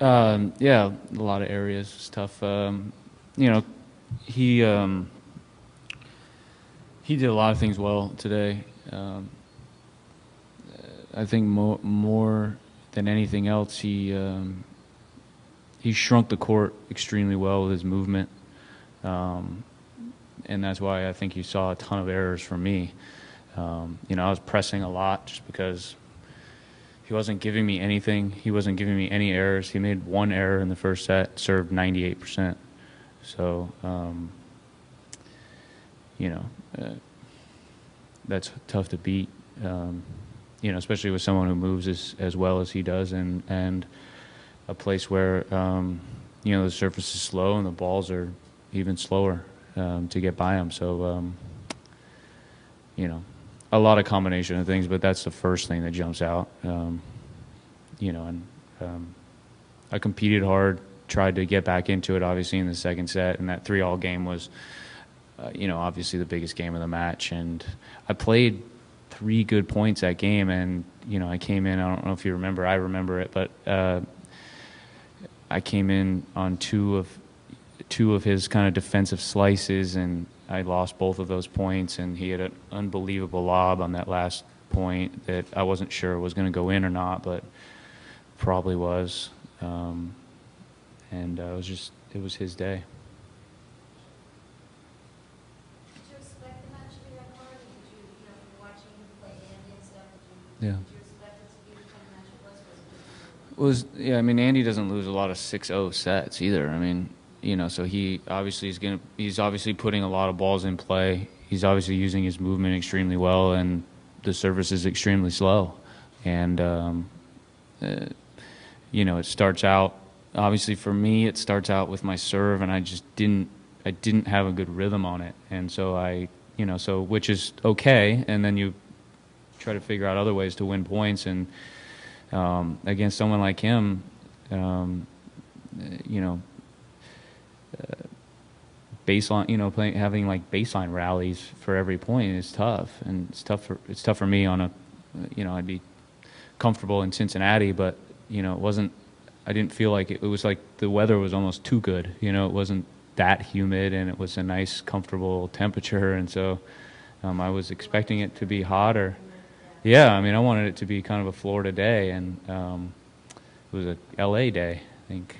Yeah, a lot of areas. It's tough. You know, he he did a lot of things well today. I think more than anything else, he shrunk the court extremely well with his movement, and that's why I think you saw a ton of errors from me. You know, I was pressing a lot just because he wasn't giving me anything. He wasn't giving me any errors. He made one error in the first set, served 98%. So, you know, that's tough to beat. You know, especially with someone who moves as well as he does, and a place where you know, the surface is slow and the balls are even slower to get by him. So, you know, a lot of combination of things, but that's the first thing that jumps out. You know, and I competed hard, tried to get back into it, obviously, in the second set, and that 3-all game was, you know, obviously the biggest game of the match. And I played 3 good points that game, and, you know, I came in, I don't know if you remember, I remember it, but I came in on two of his kind of defensive slices, and I lost both of those points, and he had an unbelievable lob on that last point that I wasn't sure was going to go in or not, but probably was. And it was his day. Did you expect the match to be that hard? Did you, watching him play Andy and stuff, Yeah. did you expect it to be the kind of match it was? Yeah, I mean, Andy doesn't lose a lot of 6-0 sets either. I mean, you know, so he's obviously putting a lot of balls in play. He's obviously using his movement extremely well, and the service is extremely slow. And you know, it starts out, obviously for me, it starts out with my serve, and I didn't have a good rhythm on it. And so you know, so which is okay, and then you try to figure out other ways to win points. And against someone like him, you know, baseline, you know, having like baseline rallies for every point is tough, and it's tough for me on a, you know, I'd be comfortable in Cincinnati, but, you know, I didn't feel like it was like the weather was almost too good. You know, it wasn't that humid, and it was a nice, comfortable temperature, and so I was expecting it to be hotter. Yeah, I mean, I wanted it to be kind of a Florida day, and it was a LA day, I think.